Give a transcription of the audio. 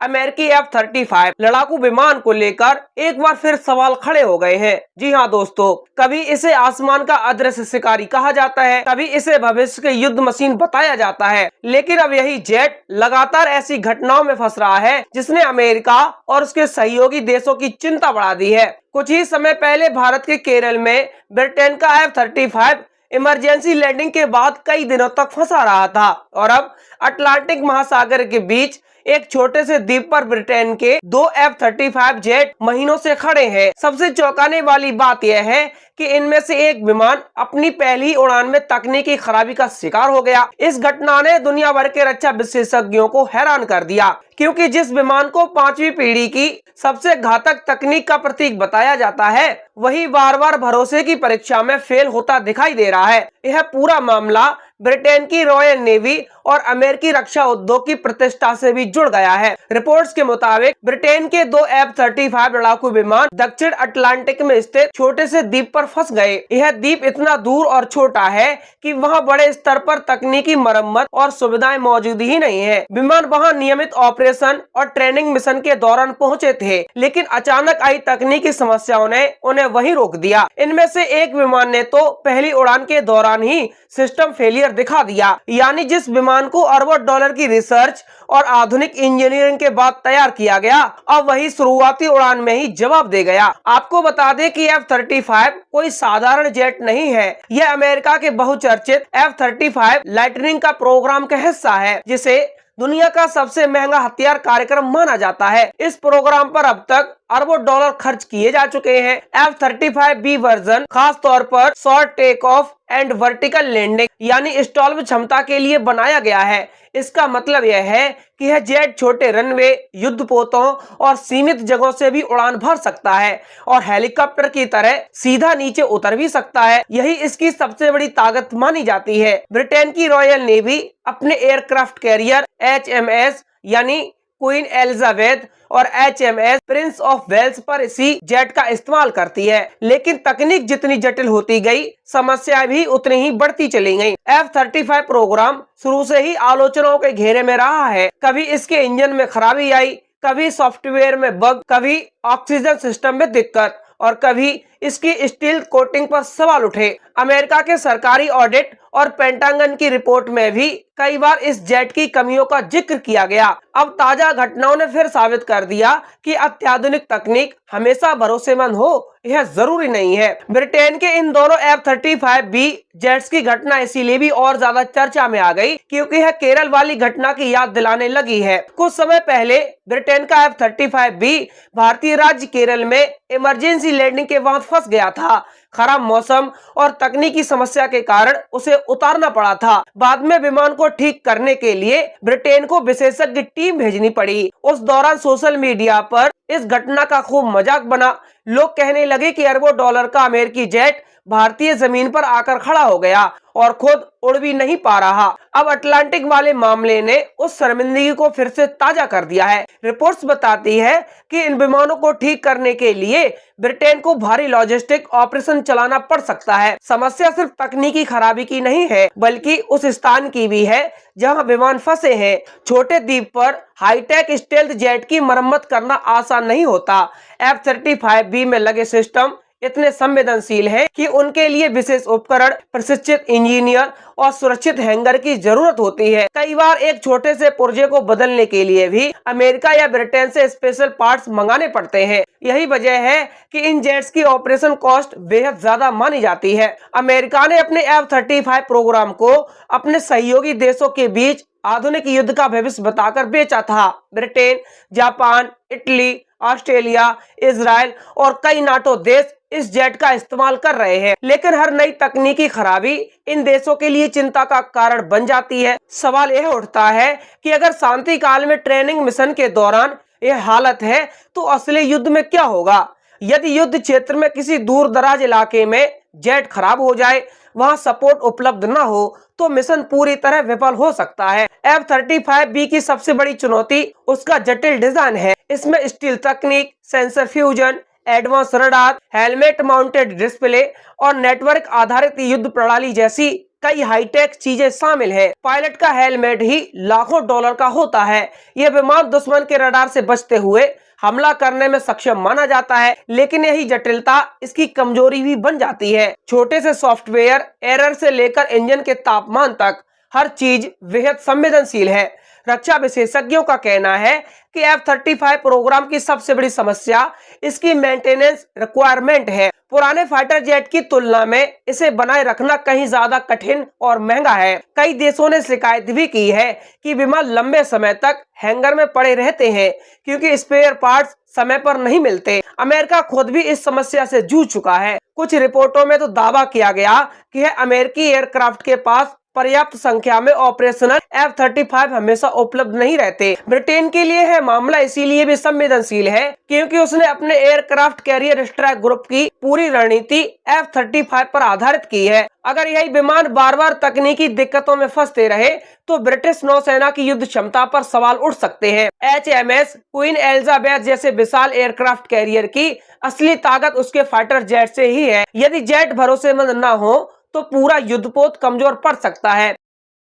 अमेरिकी F-35 लड़ाकू विमान को लेकर एक बार फिर सवाल खड़े हो गए हैं। जी हाँ दोस्तों, कभी इसे आसमान का अदृश्य शिकारी कहा जाता है, कभी इसे भविष्य के युद्ध मशीन बताया जाता है, लेकिन अब यही जेट लगातार ऐसी घटनाओं में फंस रहा है जिसने अमेरिका और उसके सहयोगी देशों की चिंता बढ़ा दी है। कुछ ही समय पहले भारत के केरल में ब्रिटेन का F-35 इमरजेंसी लैंडिंग के बाद कई दिनों तक फंसा रहा था और अब अटलांटिक महासागर के बीच एक छोटे से द्वीप पर ब्रिटेन के 2 F-35 जेट महीनों से खड़े हैं। सबसे चौंकाने वाली बात यह है कि इनमें से एक विमान अपनी पहली उड़ान में तकनीकी खराबी का शिकार हो गया। इस घटना ने दुनिया भर के रक्षा विशेषज्ञों को हैरान कर दिया, क्योंकि जिस विमान को 5वीं पीढ़ी की सबसे घातक तकनीक का प्रतीक बताया जाता है, वही बार बार भरोसे की परीक्षा में फेल होता दिखाई दे रहा है। यह पूरा मामला ब्रिटेन की रॉयल नेवी और अमेरिकी रक्षा उद्योग की प्रतिष्ठा से भी जुड़ गया है। रिपोर्ट्स के मुताबिक ब्रिटेन के 2 F-35 लड़ाकू विमान दक्षिण अटलांटिक में स्थित छोटे से द्वीप पर फंस गए। यह द्वीप इतना दूर और छोटा है कि वहां बड़े स्तर पर तकनीकी मरम्मत और सुविधाएं मौजूद ही नहीं है। विमान वहां नियमित ऑपरेशन और ट्रेनिंग मिशन के दौरान पहुंचे थे, लेकिन अचानक आई तकनीकी समस्याओं ने उन्हें वहीं रोक दिया। इनमें से एक विमान ने तो पहली उड़ान के दौरान ही सिस्टम फेलियर दिखा दिया, यानी जिस विमान को अरबों डॉलर की रिसर्च और आधुनिक इंजीनियरिंग के बाद तैयार किया गया, अब वही शुरुआती उड़ान में ही जवाब दे गया। आपको बता दें कि F-35 कोई साधारण जेट नहीं है, यह अमेरिका के बहुचर्चित F-35 लाइटनिंग का प्रोग्राम का हिस्सा है, जिसे दुनिया का सबसे महंगा हथियार कार्यक्रम माना जाता है। इस प्रोग्राम पर अब तक अरबों डॉलर खर्च किए जा चुके हैं। F-35B वर्जन खास तौर पर short take off and vertical landing यानी स्टॉल क्षमता के लिए बनाया गया है। इसका मतलब यह है कि यह जेट छोटे रनवे, युद्धपोतों और सीमित जगहों से भी उड़ान भर सकता है और हेलीकॉप्टर की तरह सीधा नीचे उतर भी सकता है। यही इसकी सबसे बड़ी ताकत मानी जाती है। ब्रिटेन की रॉयल नेवी अपने एयरक्राफ्ट कैरियर HMS यानी क्वीन एलिजाबेथ और HMS प्रिंस ऑफ वेल्स पर इसी जेट का इस्तेमाल करती है, लेकिन तकनीक जितनी जटिल होती गई, समस्याएं भी उतनी ही बढ़ती चली गईं। F-35 प्रोग्राम शुरू से ही आलोचनाओं के घेरे में रहा है। कभी इसके इंजन में खराबी आई, कभी सॉफ्टवेयर में बग, कभी ऑक्सीजन सिस्टम में दिक्कत और कभी इसकी स्टील कोटिंग पर सवाल उठे। अमेरिका के सरकारी ऑडिट और पेंटागन की रिपोर्ट में भी कई बार इस जेट की कमियों का जिक्र किया गया। अब ताजा घटनाओं ने फिर साबित कर दिया कि अत्याधुनिक तकनीक हमेशा भरोसेमंद हो, यह जरूरी नहीं है। ब्रिटेन के इन दोनों F-35B जेट्स की घटना इसीलिए भी और ज्यादा चर्चा में आ गई क्योंकि यह केरल वाली घटना की याद दिलाने लगी है। कुछ समय पहले ब्रिटेन का F-35B भारतीय राज्य केरल में इमरजेंसी लैंडिंग के वक्त फंस गया था। खराब मौसम और तकनीकी समस्या के कारण उसे उतारना पड़ा था। बाद में विमान को ठीक करने के लिए ब्रिटेन को विशेषज्ञ टीम भेजनी पड़ी। उस दौरान सोशल मीडिया पर इस घटना का खूब मजाक बना। लोग कहने लगे कि अरबों डॉलर का अमेरिकी जेट भारतीय जमीन पर आकर खड़ा हो गया और खुद उड़ भी नहीं पा रहा। अब अटलांटिक वाले मामले ने उस शर्मिंदगी को फिर से ताजा कर दिया है। रिपोर्ट्स बताती है कि इन विमानों को ठीक करने के लिए ब्रिटेन को भारी लॉजिस्टिक ऑपरेशन चलाना पड़ सकता है। समस्या सिर्फ तकनीकी खराबी की नहीं है, बल्कि उस स्थान की भी है जहां विमान फंसे हैं। छोटे द्वीप पर हाईटेक स्टेल्थ जेट की मरम्मत करना आसान नहीं होता। F-35B में लगे सिस्टम इतने संवेदनशील हैं कि उनके लिए विशेष उपकरण, प्रशिक्षित इंजीनियर और सुरक्षित हैंगर की जरूरत होती है। कई बार एक छोटे से पुर्जे को बदलने के लिए भी अमेरिका या ब्रिटेन से स्पेशल पार्ट्स मंगाने पड़ते हैं। यही वजह है कि इन जेट्स की ऑपरेशन कॉस्ट बेहद ज्यादा मानी जाती है। अमेरिका ने अपने F-35 प्रोग्राम को अपने सहयोगी देशों के बीच आधुनिक युद्ध का भविष्य बताकर बेचा था। Britain, Japan, Italy, Australia, Israel और कई नाटो देश इस जेट का इस्तेमाल कर रहे हैं, लेकिन हर नई तकनीकी खराबी इन देशों के लिए चिंता का कारण बन जाती है। सवाल यह उठता है कि अगर शांति काल में ट्रेनिंग मिशन के दौरान यह हालत है, तो असली युद्ध में क्या होगा? यदि युद्ध क्षेत्र में किसी दूर दराज इलाके में जेट खराब हो जाए, वहां सपोर्ट उपलब्ध न हो, तो मिशन पूरी तरह विफल हो सकता है। F-35B की सबसे बड़ी चुनौती उसका जटिल डिजाइन है। इसमें स्टील तकनीक, sensor fusion, advance radar, helmet mounted display और नेटवर्क आधारित युद्ध प्रणाली जैसी कई हाईटेक चीजें शामिल है। पायलट का हेलमेट ही लाखों डॉलर का होता है। यह विमान दुश्मन के रडार से बचते हुए हमला करने में सक्षम माना जाता है, लेकिन यही जटिलता इसकी कमजोरी भी बन जाती है। छोटे से सॉफ्टवेयर एरर से लेकर इंजन के तापमान तक हर चीज बेहद संवेदनशील है। रक्षा विशेषज्ञों का कहना है कि F-35 प्रोग्राम की सबसे बड़ी समस्या इसकी मेंटेनेंस रिक्वायरमेंट है। पुराने फाइटर जेट की तुलना में इसे बनाए रखना कहीं ज्यादा कठिन और महंगा है। कई देशों ने शिकायत भी की है कि विमान लंबे समय तक हैंगर में पड़े रहते हैं क्योंकि स्पेयर पार्ट्स समय पर नहीं मिलते। अमेरिका खुद भी इस समस्या से जूझ चुका है। कुछ रिपोर्टों में तो दावा किया गया कि अमेरिकी एयरक्राफ्ट के पास पर्याप्त संख्या में ऑपरेशनल F-35 हमेशा उपलब्ध नहीं रहते। ब्रिटेन के लिए है मामला इसीलिए भी संवेदनशील है क्योंकि उसने अपने एयरक्राफ्ट कैरियर स्ट्राइक ग्रुप की पूरी रणनीति F-35 पर आधारित की है। अगर यही विमान बार बार तकनीकी दिक्कतों में फंसते रहे तो ब्रिटिश नौसेना की युद्ध क्षमता पर सवाल उठ सकते हैं। HMS क्वीन एलिजाबेथ जैसे विशाल एयरक्राफ्ट कैरियर की असली ताकत उसके फाइटर जेट से ही है। यदि जेट भरोसेमंद न हो तो पूरा युद्धपोत कमजोर पड़ सकता है।